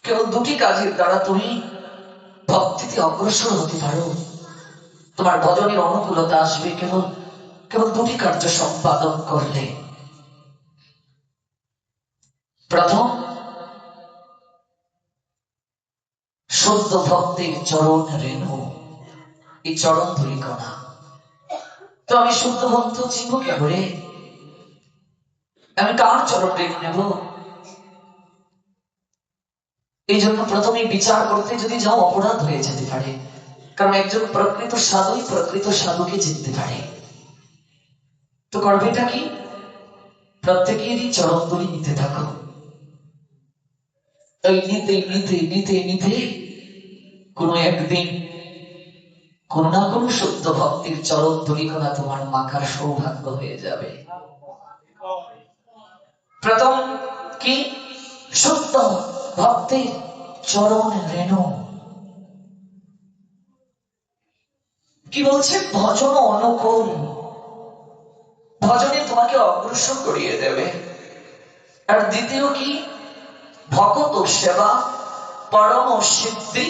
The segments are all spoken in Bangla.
কেবল দুটি কাজের দ্বারা তুমি ভক্তিতে অগ্রসর হতে পারো। তোমার ভজনের অনুকূলতা আসবে কেবল কেবল দুটি কার্য সম্পাদন করলে। প্রথম, শুদ্ধ ভক্তির চরণ রেণু, এই চরণ ধুলিকণা। তো আমি শুদ্ধ ভক্ত চিনব কে করে? আমি কার চরণ রেণু নেব? এই জন্য প্রথমে বিচার করতে যদি যাও অপরাধ হয়ে যেতে পারে, কারণ একজন প্রকৃত সাধুই প্রকৃত সাধুকে চিনতে পারে। তো করবেটা কি? প্রত্যেকেরই চরণ ধুলি নিতে থাকো। এই নিতে নিতে নিতে নিতে কোনো একদিন কোন না কোন শুদ্ধ ভক্তির চরণ ধুলিকণা তোমার মাখার সৌভাগ্য হয়ে যাবে। প্রথম কি? শুদ্ধ ভক্তির চরণ রেণু। কি বলছে? ভজন অনুকূল, ভজনে তোমাকে অগ্রসর করিয়ে দেবে। আর দ্বিতীয় কি? ভকত সেবা পরম সিদ্ধি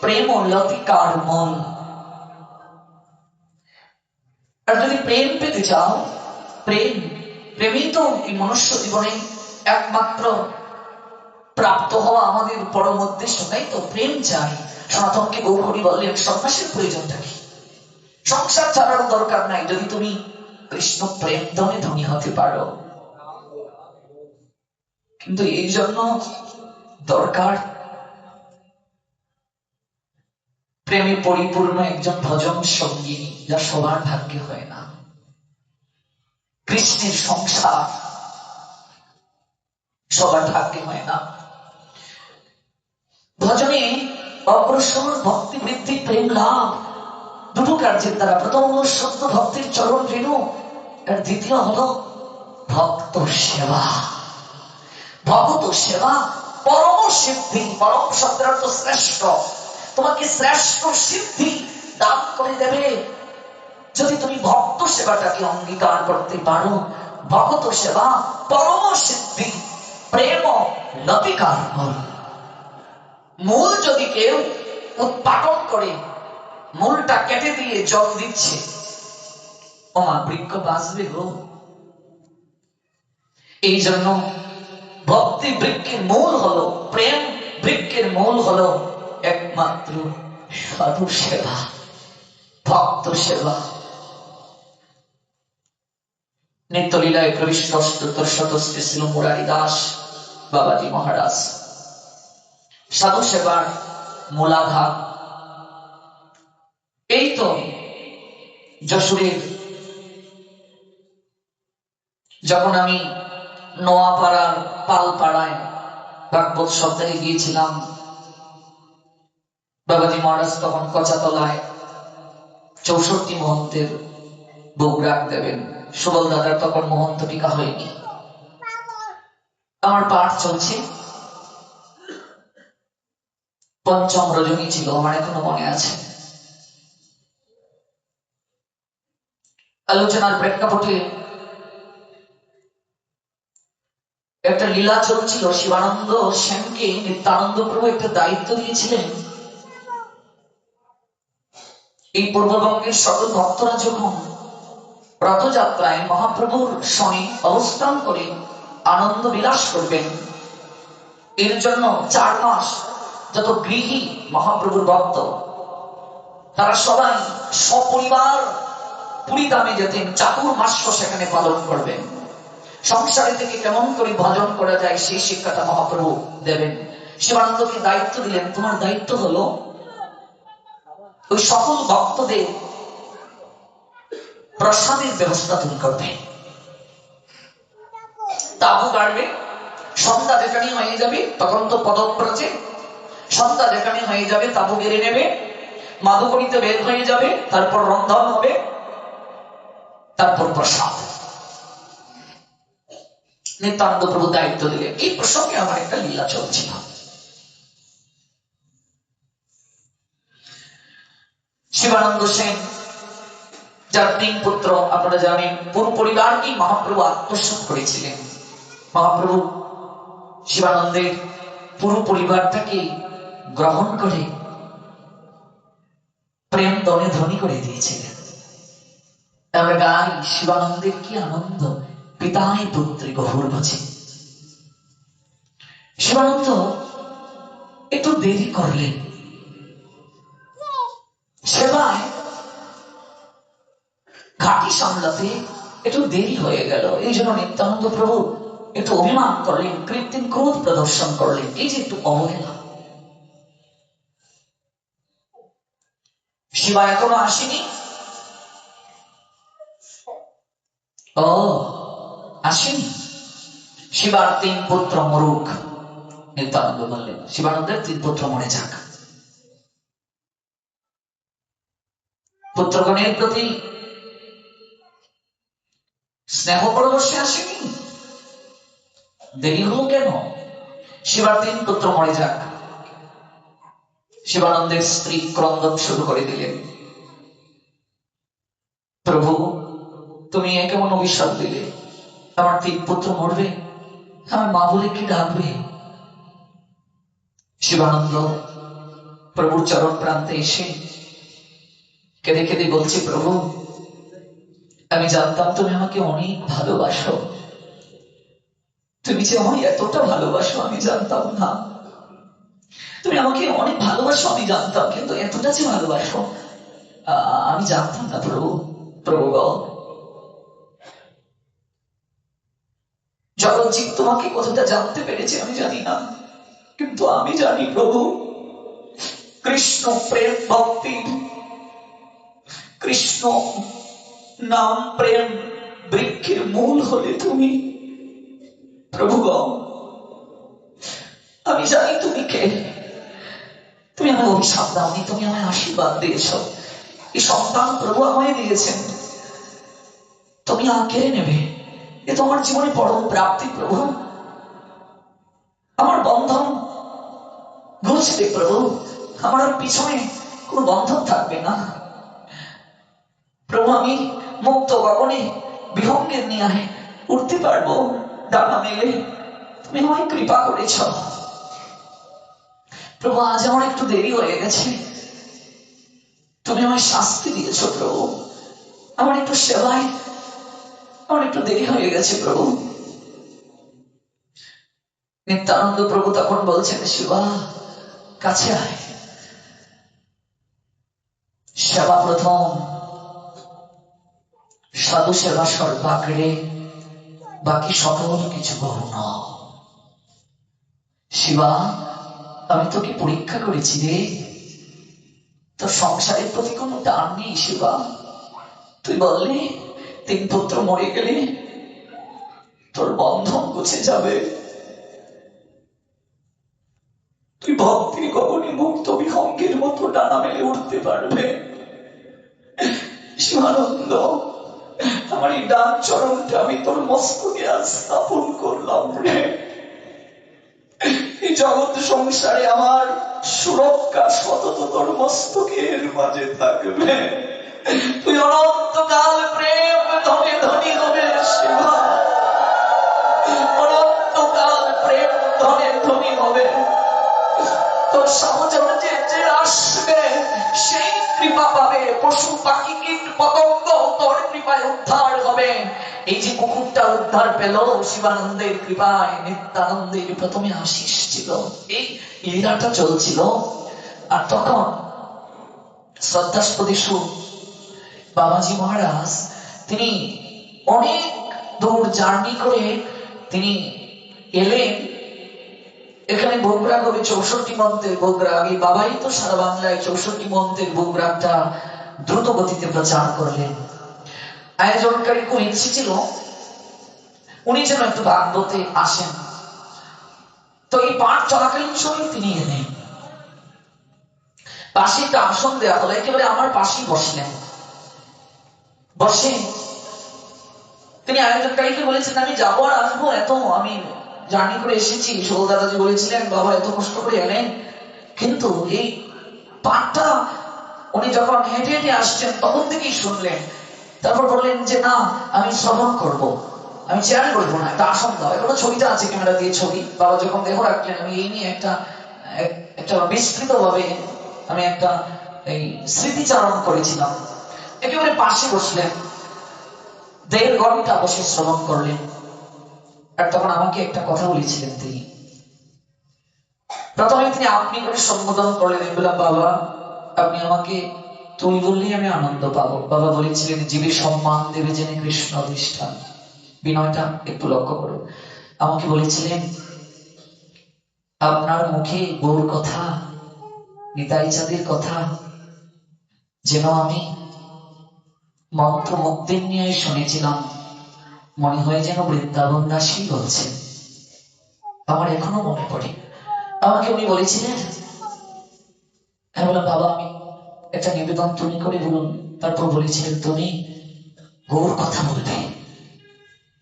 প্রেম লতিকার মন। আর যদি প্রেম পেতে চাও, প্রেমই তো এই মনুষ্য জীবনে একমাত্র প্রাপ্ত হওয়া আমাদের পরম উদ্দেশ্য, তাই তো? প্রেম চাই। সনাতনকে গৌরহরি বললেন সন্ন্যাসের প্রয়োজনটা কি? সংসার ছাড়ার দরকার নাই যদি তুমি কৃষ্ণ প্রেম ধনে ধনী হতে পারো। কিন্তু এই জন্য দরকার প্রেমে পরিপূর্ণ একজন ভজন সঙ্গিনী, যা সবার ভাগ্যে হয় না। কৃষ্ণের সংসার সবার ভাগ্যে হয় না। ভজনে অগ্রসর, ভক্তি বৃদ্ধি, প্রেম লাভ, দুটো কার্যের দ্বারা। প্রথম হল শুদ্ধ ভক্তির চরণ রেণু, আর দ্বিতীয় হল ভক্ত সেবা। ভগত সেবা পরম সিদ্ধি। পরম শব্দের অর্থ শ্রেষ্ঠ। তোমাকে শ্রেষ্ঠ সিদ্ধি দান করে দেবে যদি তুমি ভক্ত সেবাটাকে অঙ্গীকার করতে পারো। ভগত সেবা পরম সিদ্ধি প্রেম লতিকার মূল। মূল যদি কেউ উৎপাদন করে, মূলটা কেটে দিয়ে জল দিচ্ছে, ওমা বৃক্ষ বাঁচবে গো। এই জন্য ভক্তি বৃক্ষের মূল হলো প্রেম, বৃক্ষের মূল হলো একমাত্র সাধু সেবা, ভক্ত সেবা। নিত্যলীলায় প্রবিষ্ট অষ্টোত্তর শতশ্রী ছিল মুরারি দাস বাবাজি মহারাজ। সাধু সেবার মূলাধার। এই তো যশোরের যখন আমি নোয়াপাড়ার পালপাড়ায় ভাগবত সপ্তাহে গিয়েছিলাম, বাবাজি মহারাজ তখন কচাতলায় 64 মহন্তের ভোগ রাখ দেবেন। সুবল দাদার তখন মহন্ত টিকা হয়নি। আমার পাঠ চলছে, পঞ্চম রজনী ছিল, আমার এখনো মনে আছে। আলোচনার প্রেক্ষাপটে একটা লীলা চলছিল। শিবানন্দ সেনকে নিত্যানন্দ প্রভু একটা দায়িত্ব দিয়েছিলেন। এই পূর্ববঙ্গের সকল ভক্তরা যখন রথযাত্রায় মহাপ্রভুর সঙ্গে অবস্থান করে আনন্দ বিলাস করবেন, এর জন্য 4 মাস যত গৃহী মহাপ্রভুর ভক্ত তারা সবাই সপরিবার পুরীধামে যেতেন, চাতুর্মাস্য সেখানে পালন করবেন। সংসারে থেকে কেমন করে ভজন করা যায় সেই শিক্ষাটা মহাপ্রভু দেবেন। শিবানন্দকে দায়িত্ব দিলেন, তোমার দায়িত্ব হলো ওই সকল ভক্তদের প্রসাদের ব্যবস্থা তুমি করবে। তাবু গাড়বে, সন্ধ্যা যেখানে হয়ে যাবে তখন তো পদব্রজে, সন্ধ্যা যেখানে হয়ে যাবে তাবু গেড়ে নেবে, মাধুকরীতে বের হয়ে যাবে, তারপর রন্ধন হবে, তারপর প্রসাদ। নিত্যানন্দ প্রভু দায়িত্ব দিলেন। এই প্রসঙ্গে আমার একটা লীলা চলছিল। শিবানন্দ সেন যার 3 পুত্র, আপনারা জানেন, পুরো পরিবারকেই মহাপ্রভু আত্মসাৎ করেছিলেন। মহাপ্রভু শিবানন্দের পুরো পরিবারটাকে গ্রহণ করে প্রেম দনে ধনী করে দিয়েছিলেন। আমরা গাই শিবানন্দের কি আনন্দ, পিতায় পুত্রে গহুর মাঝে। শিবানন্দ একটু দেরি করলেন, সেবায় ঘাটি সামলাতে একটু দেরি হয়ে গেল। এই জন্য নিত্যানন্দ প্রভু একটু অভিমান করলেন, কৃত্রিম ক্রোধ প্রদর্শন করলেন। এই যে একটু অবহেলা। শিবা এখনো আসেনি। ও আসেনি। শিবার 3 পুত্র মরুক। নিত্যানন্দ বললেন শিবানন্দের 3 পুত্র মরে যাক। পুত্রগণের প্রতি স্নেহ পরবশে আসেনি। দেরি হলো কেন? শিবার 3 পুত্র মরে যাক। শিবানন্দের স্ত্রী ক্রন্দন শুরু করে দিলেন, প্রভু তুমি কেমন অভিশাপ দিলে? আমার 3 পুত্র মরবে, আমার মা বলে কি ডাকবে? শিবানন্দ প্রভুর চরণ প্রান্তে এসে কেঁদে কেঁদে বলছে, প্রভু আমি জানতাম তুমি আমাকে অনেক ভালোবাসো। তুমি যে আমায় এতটা ভালোবাসো আমি জানতাম না। তুমি আমাকে অনেক ভালোবাসো আমি জানতাম, কিন্তু এতটা যে ভালোবাসো আমি জানতাম না প্রভু। প্রভু জগৎজীব তোমাকে কতটা জানতে পেরেছে আমি জানি না, কিন্তু আমি জানি প্রভু কৃষ্ণ প্রেম ভক্তি, কৃষ্ণ নাম প্রেম বৃক্ষের মূল হলে তুমি। প্রভু আমি জানি তুমি কে। তুমি আমায় অভিশাপ দাওনি, তুমি আমায় আশীর্বাদ দিয়েছ। এই সন্তান প্রভু আমায় দিয়েছেন, তুমি কেড়ে নেবে, এ তোমার জীবনে পরম প্রাপ্তি প্রভু। আমার বন্ধন ঘুষবে প্রভু, আমার আর পিছনে কোন বন্ধন থাকবে না প্রভু। আমি মুক্ত গগনে বিহঙ্গের নিয়ে উঠতে পারবো ডানা মেলে। তুমি আমায় কৃপা করেছ প্রভু। আজ আমার একটু দেরি হয়ে গেছে, তুমি আমায় শাস্তি দিয়েছ প্রভু। আমার একটু সেবায় আমার একটু দেরি হয়ে গেছে প্রভু। নিত্যানন্দ প্রভু তখন বলছেন, শিবা কাছে আয়। সেবা প্রথম, সাধু সেবা সর্বাগ্রে, বাকি সকল কিছু গৌণ। শিবা আমি তোকে পরীক্ষা করেছি রে, তোর সংসারের প্রতি কোনো টান নেই শিবা। তুই বললি 3 পুত্র মরে গেলে তোর বন্ধন গুছে যাবে, তুই ভক্তির গগনে মুক্ত বিহঙ্গের মতো ডানা মেলে উঠতে পারবে। শিবানন্দ আমার এই ডান চরণটা আমি তোর মস্তকে আজ স্থাপন করলাম রে। এই জগৎ সংসারে আমার সুরক্ষা সতত তোর মস্তকের মাঝে থাকবে। তুই অনন্তকাল প্রেম ধনে ধনী হবে শিবা, অনন্তকাল প্রেম ধনে ধনী হবে। তোর সাহচর্যে যে আসবে সেই কৃপা পাবে। পশু পাখি কীট পতঙ্গ তোর কৃপায় উদ্ধার হবে। এই যে কুকুরটা উদ্ধার পেল শিবানন্দের কৃপায়, নিত্যানন্দের প্রথমে আশিস ছিল। এই লীলাটা চলছিল। আর তখন শ্রদ্ধাস্পদ বাবাজি মহারাজ তিনি অনেক দূর জার্নি করে তিনি এলেন এখানে বগুড়া কবি 64 মন্ত্রের বগুড়া। আগে বাবাই তো সারা বাংলায় 64 মন্ত্রের বগুড়াটা দ্রুত গতিতে প্রচার করলেন। আয়োজনকারী খুব ইচ্ছে ছিল উনি যেন একটু ভাগবতে আসেন, তো এই পাঠ চলাকালীন সময় তিনি এলেন। পাশে একটা আসন দেওয়া হলো, একেবারে আমার পাশেই বসলেন। বসে তিনি আয়োজনকারীকে বলেছেন, আমি যাবো আর আসবো, এত আমি জার্নি করে এসেছি। সৌল দাদাজি বলেছিলেন বাবা এত কষ্ট করে এলেন, কিন্তু এই পাঠটা উনি যখন হেঁটে হেঁটে আসছেন তখন থেকেই শুনলেন। তারপর বললেন যে না আমি শ্রবণ করব। আমি চেয়ারে বলবো না, একটা আসন দাও। এখনো ছবিটা আছে, ক্যামেরা দিয়ে ছবি। বাবা যখন দেহ রাখলেন, আমি এই নিয়ে একটা বিস্তৃত ভাবে আমি একটা এই স্মৃতিচারণ করেছিলাম। একেবারে পাশে বসলেন, 1.5 ঘন্টা বসে শ্রবণ করলেন। আর তখন আমাকে একটা কথা বলেছিলেন তিনি। প্রথমে তিনি আপনি করে সম্বোধন করলেন। আমি বললাম, বাবা আপনি আমাকে তুমি বললেই আমি আনন্দ পাবো। বাবা বলেছিলেন, জীবে সম্মান দেবে জেনে কৃষ্ণ অধিষ্ঠান। বিনয়টা একটু লক্ষ্য করো। আমাকে বলেছিলেন, আপনার মুখে গৌর কথা, নিতাই চাঁদের কথা যেন আমি মন্ত্রমুগ্ধের নিয়ে শুনেছিলাম, মনে হয় যেন বৃন্দাবন দাসী বলছেন। আমার এখনো মনে পড়ে। আমাকে উনি বলেছিলেন, আমি বললাম, বাবা আমি একটা নিবেদন তুমি করে বলুন। তারপর বলেছিলেন, তুমি গৌর কথা বলবে,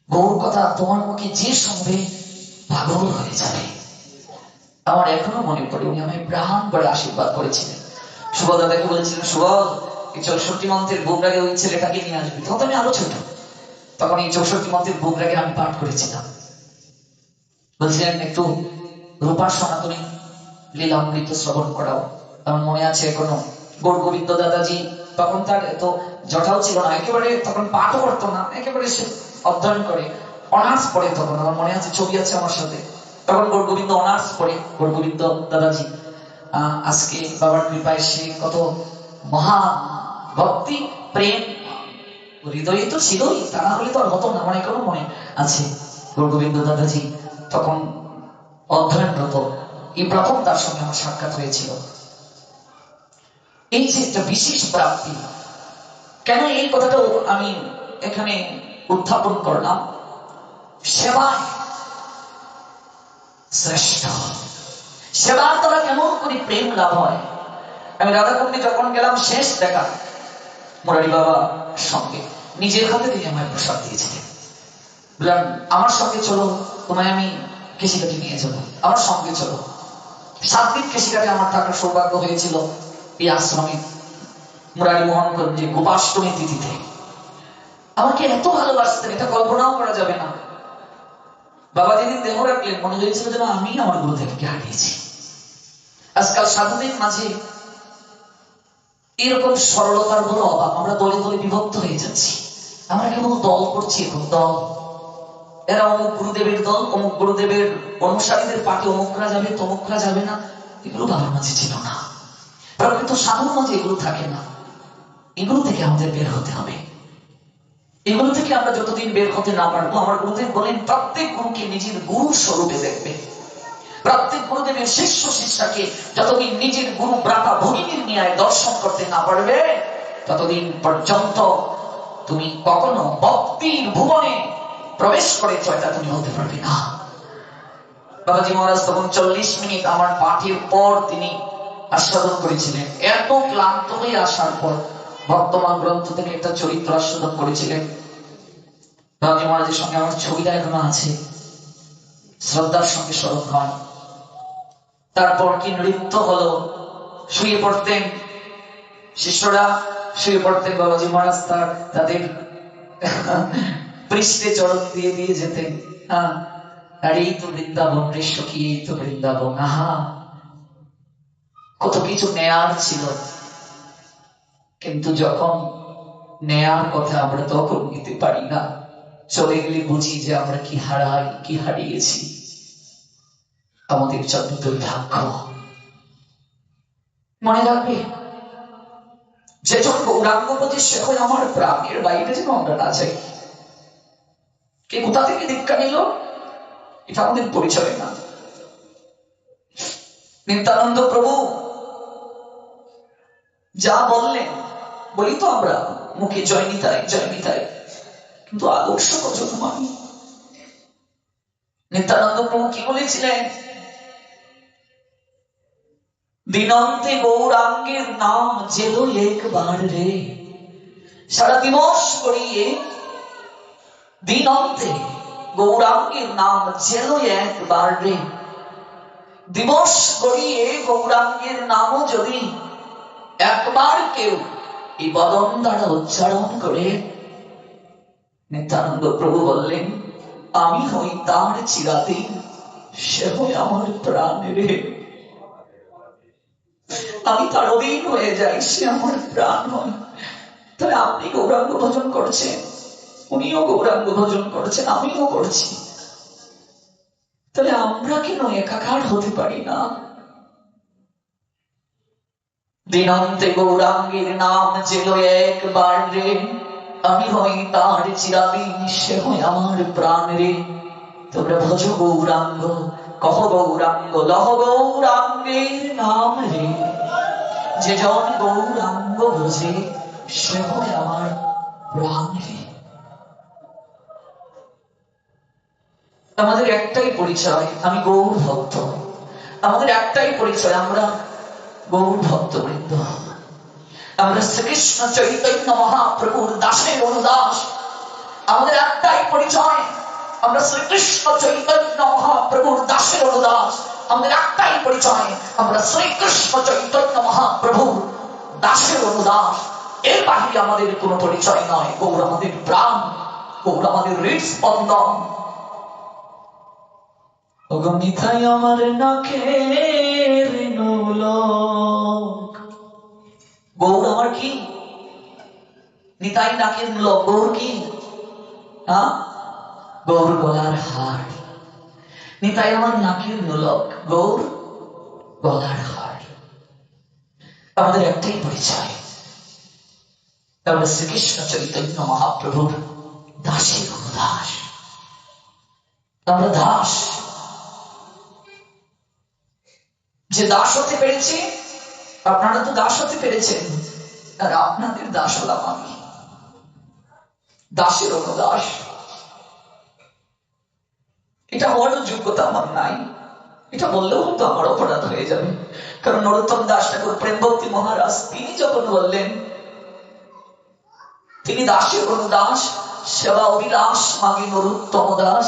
গৌর কথা তোমার মুখে যে শুনবে পাগল হয়ে যাবে। আমার এখনো মনে পড়ে উনি আমায় প্রাণ করে আশীর্বাদ করেছিলেন। সুবল দাদাকে বলেছিলেন, সুবল এই 64 মন্ত্রের বুকরাগে ওই ছেলেটাকে নিয়ে আসবি। তখন আমি আরো ছোট, তখন এই 64 মন্ত্রের বুকরাগে আমি পাঠ করেছিলাম। বলছিলেন, একটু রূপার সনাতনী লীলামৃত শ্রবণ করাও। আমার মনে আছে এখনো। গৌর গোবিন্দ দাদাজি তখন তার এত জটাও ছিল না, একেবারে তখন পাঠও করতো না, একেবারে সে অধ্যয়ন করে অনার্স পড়ে। তখন আমার মনে আছে, ছবি আছে আমার সাথে। তখন গৌর গোবিন্দ অনার্স পড়ে গৌর গোবিন্দ দাদাজি। আজকে বাবার কৃপায় সে কত মহা ভক্তি প্রেম হৃদয়ে তো ছিলই, তা না হলে তো আর হতো না। আমার এখনো মনে আছে গৌর গোবিন্দ দাদাজি তখন অধ্যয়নরত। এই প্রথম তার সঙ্গে আমার সাক্ষাৎ হয়েছিল। এই যে একটা বিশেষ প্রাপ্তি, কেন এই কথাটাও আমি এখানে উত্থাপন করলাম, সেবায় শ্রেষ্ঠ। সেবার দ্বারা কেমন করে প্রেম লাভ হয়। আমি রাধাকুণ্ডে যখন গেলাম শেষ দেখা মুরারি বাবার সঙ্গে, নিজের হাতে তিনি আমায় প্রসাদ দিয়েছিলেন। বললাম, আমার সঙ্গে চলো, তোমায় আমি কেশিকাঠি নিয়ে যাবো, আমার সঙ্গে চলো। 7 দিন কেশিকাঠে আমার থাকার সৌভাগ্য হয়েছিল এই আশ্রমে মুরারি মোহনগঞ্জে গোপাষ্টমী তিথিতে। আমাকে এত ভালোবাসতেন, এটা কল্পনাও করা যাবে না। বাবা যেদিন দেহ রাখলেন, মনে হয়েছিল যেন আমি আমার গুরুদেবকে হারিয়েছি। আজকাল সাধুদের মাঝে এরকম সরলতার বড় অভাব। আমরা দলে দলে বিভক্ত হয়ে যাচ্ছি। আমরা কেবল দল করছি, এখন দল। এরা অমুক গুরুদেবের দল, অমুক গুরুদেবের অনুসারীদের পাকে অমুকরা যাবে, তমুকরা যাবে না। এগুলো বাবার মাঝে ছিল না। প্রকৃত সাধুর মাঝে এগুলো থাকে না। এগুলো থেকে আমাদের বের হতে হবে। এগুলো থেকে আমরা যতদিন বের হতে না পারবো, আমার গুরুদেব বলেন, প্রত্যেক গুরুকে নিজের গুরু স্বরূপে দেখবে। প্রত্যেক গুরুদেবের শিষ্য শিষ্যাকে যতদিন নিজের গুরু ব্রাতা ভগিনীর ন্যায় দর্শন করতে না পারবে, ততদিন পর্যন্ত তুমি কখনো ভক্তির ভুবনে প্রবেশ করেছ এটা তুমি হতে পারবে না। বাবাজি মহারাজ তখন 40 মিনিট আমার পাঠের পর তিনি আস্বাদন করেছিলেন। এত ক্লান্ত হয়ে আসার পর বর্তমান গ্রন্থ থেকে একটা চরিত্র আস্বাদন করেছিলেন। বাবাজি মহারাজের সঙ্গে আমার ছবিটা এখনো আছে, শ্রদ্ধার সঙ্গে স্মরণ হয়। তারপর কি নৃত্য হলো, শুয়ে পড়তেন শিষ্যরা, শুয়ে পড়তেন। বাবাজি মহারাজ তাদের পৃষ্ঠে চরণ দিয়ে দিয়ে যেতেন। আর এই তো বৃন্দাবন রে সখী, এই তো বৃন্দাবন। আহা, কত কিছু নেয়ার ছিল, কিন্তু যখন নেয়ার কথা আমরা তখন নিতে পারি না, চলে গেলে বুঝি যে আমরা কি হারাই, কি হারিয়েছি। আমাদের জন্য দুর্ভাগ্য। মনে রাখবে, যে যখন গৌরাঙ্গ প্রতি সে হয় আমার প্রাণের বাইরে যেন আমরা না যাই। কে কোথা থেকে দীক্ষা নিল এটা আমাদের পরিচয় না। নিত্যানন্দ প্রভু যা বললেন, বলি তো আমরা মুখে জয় নিতাই জয় নিতাই, কিন্তু আদর্শ কজন মানি। নিত্যানন্দ প্রভু কি বলেছিলেন? দিনন্তে গৌরাঙ্গের নাম যেল একবার রে, সারা দিবস করিয়ে দিনন্তে গৌরাঙ্গের নাম যেল একবার রে। দিবস করিয়ে গৌরাঙ্গের নামও যদি একবার কেউ এই বদন দ্বারা উচ্চারণ করে, নিত্যানন্দ প্রভু বললেন, আমি হই তার চিরাদিন, সে হয় আমার প্রাণ রে। আমি তার অধীন হয়ে যাই, সে আমার প্রাণ হয়। তাহলে আপনি গৌরাঙ্গ ভজন করছেন, উনিও গৌরাঙ্গ ভজন করছেন, আমিও করছি। তাহলে আমরা কেন একাকার হতে পারি না? দিনান্তে গৌরাঙ্গের নাম যেল একবার রে, আমি হই তার চিরাদিন, সে হয় আমার প্রাণ রে। তোমরা ভজ গৌরাঙ্গ, কহ গৌরাঙ্গ, লহ গৌরাঙ্গের নাম রে। যে জন গৌরাঙ্গ ভজে, সে হয় আমার প্রাণ রে। আমাদের একটাই পরিচয়, আমি গৌর ভক্ত। আমাদের একটাই পরিচয়, আমরা গৌর ভক্ত বৃন্দ। আমরা শ্রীকৃষ্ণ চৈতন্য মহাপ্রভুর দাসের অনুদাস। আমাদের একটাই পরিচয়, আমরা শ্রীকৃষ্ণ চৈতন্য মহাপ্রভুর দাসের অনুদাস। আমাদের একটাই পরিচয়, আমরা শ্রীকৃষ্ণ চৈতন্য মহাপ্রভুর দাসের অনুদাস। এর বাহিরে আমাদের কোনো পরিচয় নয়। গৌর আমাদের প্রাণ, গৌর আমাদের হৃদস্পন্দন। নিতাই আমার নাকের নোলক। গৌর আমার কি? নিতাই নাকের নোলক। গৌর কি? গৌর গলার হার। নিতাই আমার নাকের নোলক, গৌর গলার হার। আমাদের একটাই পরিচয়, আমরা শ্রীকৃষ্ণ চৈতন্য মহাপ্রভুর দাসের অনুদাস। আমরা দাস। যে দাস হতে পেরেছি, আপনারা তো দাস হতে পেরেছেন, আর আপনাদের দাস হলাম আমি, দাসের অনুদাস। এটা হওয়ার যোগ্যতা আমার নাই। এটা বললেও হয়তো আমার অপরাধ হয়ে যাবে, কারণ নরোত্তম দাস ঠাকুর প্রেম ভক্তি মহারাজ তিনি যখন বললেন তিনি দাসের অনুদাস, সেবা অভিলাষ মাগে নরোত্তম দাস,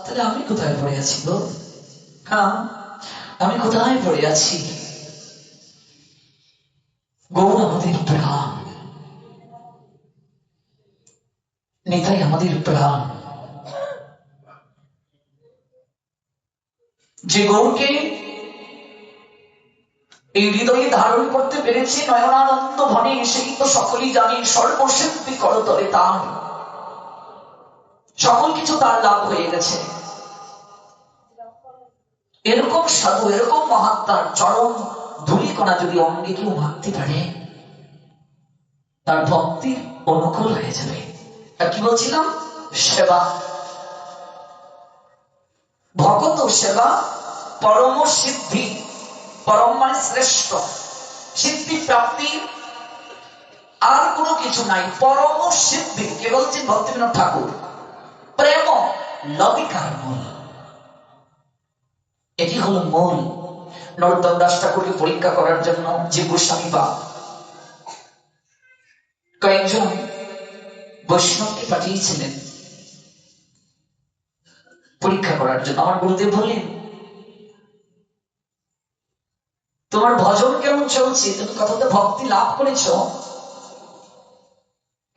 তাহলে আমি কোথায় পড়ে আছি গো? হ্যাঁ, আমি কোথায় পড়ে আছি? গৌর আমাদের প্রাণ, নিতাই আমাদের প্রাণ। যে গৌরকে এই হৃদয়ে ধারণ করতে পেরেছে নয়নানন্দ ভনে, সেই তো সকলেই জানে সর্বসিদ্ধি করতলে তার, সকল কিছু তার লাভ হয়ে গেছে। এরকম সাধু, এরকম মহাত্মার চরম ধূলিকণা যদি অঙ্গে কেউ মাখতে পারে, তার ভক্তি অনুকূল হয়ে যাবে। আর কি বলছিলাম? সেবা। ভগত সেবা পরম সিদ্ধি। পরম মানে শ্রেষ্ঠ, সিদ্ধি প্রাপ্তি আর কোনো কিছু নাই। পরম সিদ্ধি কে বলছেন? ভক্তিবিনোদ ঠাকুর। প্রেম লতিকার মূল, এটি হলো মূল। নরোত্তম দাস ঠাকুরকে পরীক্ষা করার জন্য যে গোস্বামী বা কয়েকজন বৈষ্ণবকে পাঠিয়েছিলেন পরীক্ষা করার জন্য। আমার গুরুদেব বললেন, তোমার ভজন কেমন চলছে? তুমি কতটা ভক্তি লাভ করেছ?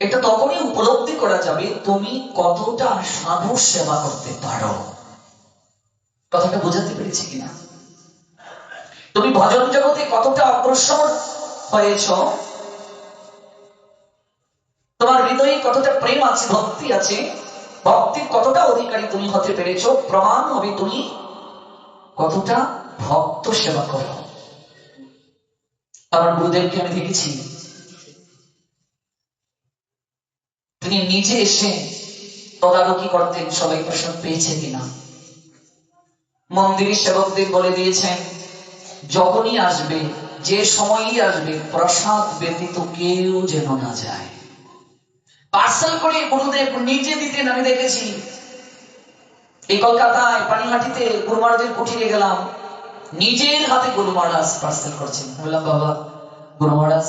এটা তখনই উপলব্ধি করা যাবে তুমি কতটা সাধু সেবা করতে পারো। কথাটা বোঝাতে পেরেছি কিনা? তুমি ভজন জগতে কতটা অগ্রসর হয়েছ, তোমার হৃদয়ে কতটা প্রেম আছে, ভক্তি আছে, ভক্তির কতটা অধিকারী তুমি হতে পেরেছ, প্রমাণ হবে তুমি কতটা ভক্ত সেবা করো। আমার গুরুদেবকে আমি দেখেছি, তিনি নিজে এসে তদারকি করতেন সবাই প্রসাদ পেয়েছে কিনা। মন্দিরের সেবকদের বলে দিয়েছেন, যখনই আসবে, যে সময়ই আসবে, প্রসাদ ব্যতীত কেউ যেন না যায়। পার্সেল করে গুরুদেব নিজে দিতেন, আমি দেখেছি। এই কলকাতায় পানিহাটিতে গুরু মহারাজের কুঠিরে গেলাম, নিজের হাতে গুরু মহারাজ পার্সেল করছেন। বললাম, বাবা গুরু মহারাজ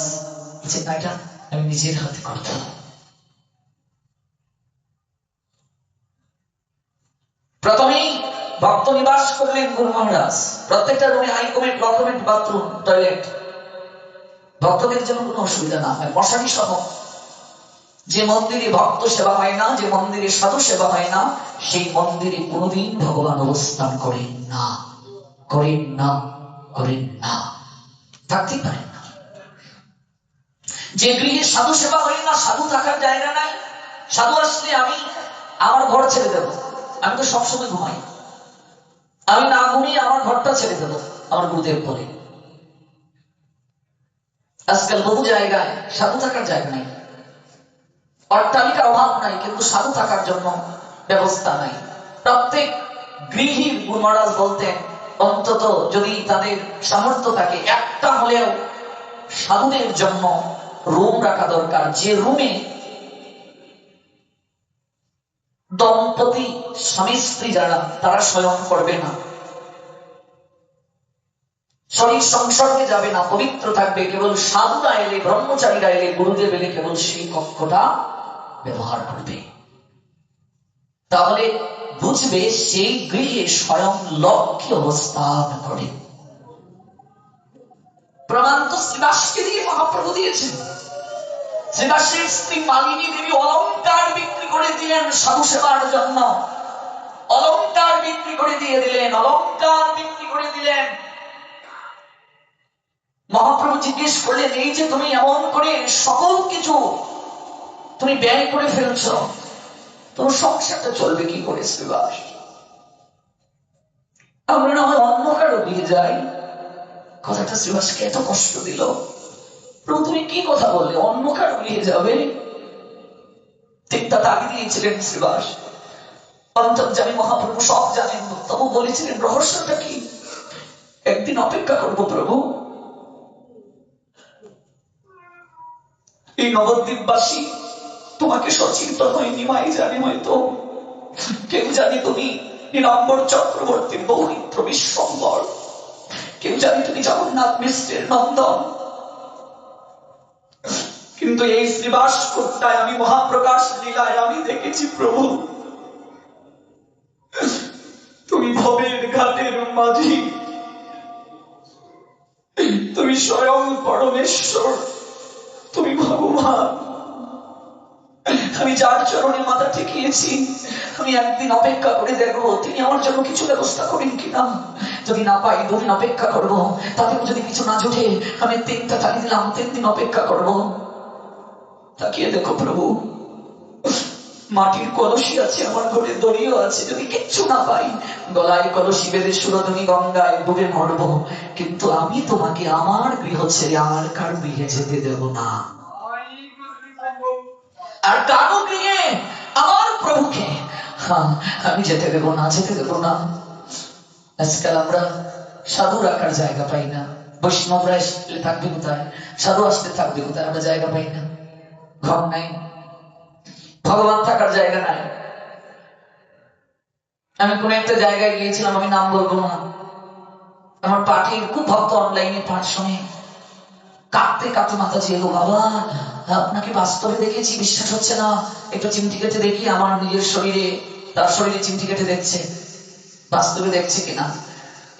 বলছেন না, এটা আমি নিজের হাতে করতাম। প্রথমেই ভক্ত নিবাস করলেন গুরু মহারাজ। প্রত্যেকটা রুমে হাই কমেন্ট, লো কমেন্ট, বাথরুম, টয়লেট, ভক্তদের জন্য কোনো অসুবিধা না হয়, মশারি সহ। যে মন্দিরে ভক্ত সেবা হয় না, যে মন্দিরে সাধু সেবা হয় না, সেই মন্দিরে কোনোদিন ভগবান অবস্থান করেন না, করেন না, করেন না, থাকতেই পারেন না। যে গৃহে সাধু সেবা হয় না, সাধু থাকার জায়গা নাই। সাধু আসলে আমি আমার ঘর ছেড়ে দেব। আমি তো সবসময় ঘুমাই, আমি না ঘুমিয়ে আমার ঘরটা ছেড়ে দেব, আমার গুরুদেব বলে। আজকাল বহু জায়গায় সাধু থাকার জায়গা নেই, অট্টালিকার অভাব নাই, কিন্তু সাধু থাকার জন্য ব্যবস্থা নাই। প্রত্যেক গৃহী গুরু মহারাজ বলতেন, অন্তত যদি তাদের সামর্থ্য থাকে, একটা হলেও সাধুদের জন্য রুম রাখা দরকার, যে রুমে দম্পতি স্বামী স্ত্রী যারা, তারা শয়ন করবে না, শরীর সংসর্গে যাবে না, পবিত্র থাকবে। কেবল সাধুরা এলে, ব্রহ্মচারীরা এলে, গুরুদেব এলে কেবল সেই কক্ষটা ব্যবহার করবে। তাহলে বুঝবে সেই গৃহে স্বয়ং লক্ষ্মী অবস্থান করে। প্রমাণ তো শ্রীবাসকে দিয়ে মহাপ্রভু দিয়েছেন। শ্রীবাসের স্ত্রী মালিনী দেবী অলংকার বিক্রি করে দিলেন সাধু সেবার জন্য, অলংকার বিক্রি করে দিয়ে দিলেন, অলংকার বিক্রি করে দিলেন। মহাপ্রভু জিজ্ঞেস করলেন, এই যে তুমি এমন করে সকল কিছু তুমি ব্যয় করে ফেলছ, তোমার সংসারটা চলবে কি করে শ্রীবাস? আমরা না হয় অন্য কারো দিয়ে যাই। কথাটা শ্রীবাসকে এত কষ্ট দিল। প্রভু তুমি কি কথা বললে, অন্য কারো নিয়ে যাবে? চিন্তা তাকে দিয়েছিলেন শ্রীবাস। অন্তর্যামী মহাপ্রভু সব জানেন, তবু বলেছিলেন রহস্যটা কি? একদিন অপেক্ষা করবো প্রভু, এই নবদ্বীপবাসী তোমাকে সচিন্তন হয় নিমাই জানে, হয়তো কেউ জানি তুমি নীলাম্বর চক্রবর্তীর বৌমিত্র বিশ্বম্বর, কেউ জানি তুমি জগন্নাথ মিশ্রের নন্দন, কিন্তু এই শ্রীবাস কোট্টায় আমি মহাপ্রকাশ লীলায় আমি দেখেছি প্রভু, তুমি ভবের ঘাটের মাঝি, তুমি স্বয়ং পরমেশ্বর, তুমি ভগবান। আমি যার চরণে মাথা ঠেকিয়েছি, আমি একদিন অপেক্ষা করে দেখবো তিনি আমার জন্য কিছু ব্যবস্থা করেন কিনা। যদি না পাই 2 দিন অপেক্ষা করবো, তাতেও যদি কিছু না জুটে আমি 3টা তালি দিলাম, 3 দিন অপেক্ষা করবো। তাকিয়ে দেখো প্রভু, মাটির কলসি আছে, আমার ঘরে দড়িও আছে, যদি কিচ্ছু না পাই গলায় কলসি বেঁধে সুরধনী গঙ্গায় ডুবে মরবো, কিন্তু আমি তোমাকে আমার গৃহ ছেড়ে আর কার গৃহে যেতে দেব না, আর কারো গৃহে আমার প্রভুকে আমি যেতে দেব না, যেতে দেব না। আজকাল আমরা সাধু রাখার জায়গা পাই না, বৈষ্ণবরা আসলে থাকবে কোথায়, সাধু আসতে থাকবে কোথায়, আমরা জায়গা পাই না, ঘর নাই, ভগবান থাকার জায়গা নাই। আমি কোন একটা জায়গায় গিয়েছিলাম, আমি নাম বলবো না, আমার পাঠির খুব ভক্ত অনলাইনে পাঠ শুনে কাঁদতে কাঁদতে মাথা ছিল, বাবা আপনাকে বাস্তবে দেখেছি, বিশ্বাস হচ্ছে না, একটু চিমটি কেটে দেখি। আমার নিজের শরীরে, তার শরীরে চিমটি কেটে দেখছে, বাস্তবে দেখছে কিনা।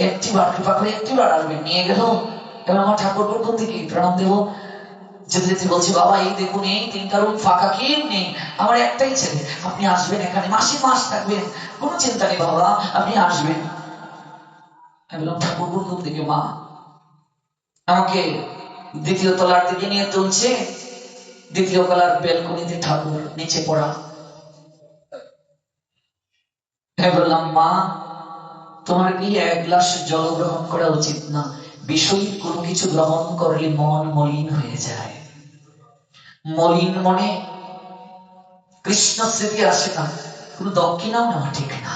একটিবার কৃপা করে একটিবার আসবেন, নিয়ে গেল। এবার আমার ঠাকুর কোন দিকে প্রণাম দেবো, যেতে যেতে বলছি, বাবা এই দেখুন এই 3টা রুম ফাঁকা, কেউ নেই, আমার একটাই ছেলে, আপনি আসবেন, এখানে মাস থাকবেন, কোনো চিন্তা নেই বাবা, আপনি আসবেন। আমি বললাম ঠাকুর কোন দিকে? মা আমাকে 2য় তলার দিকে নিয়ে তুলছে, 2য় তলার বেলকনিতে ঠাকুর, নিচে পড়া। আমি বললাম মা তোমার কি 1 গ্লাস জল গ্রহণ করা উচিত না? বিষয় কোনো কিছু গ্রহণ করলে মন মলিন হয়ে যায়, মলিন মনে কৃষ্ণ স্মৃতি আসে না, কোনো দক্ষিণাও নেওয়া ঠিক না।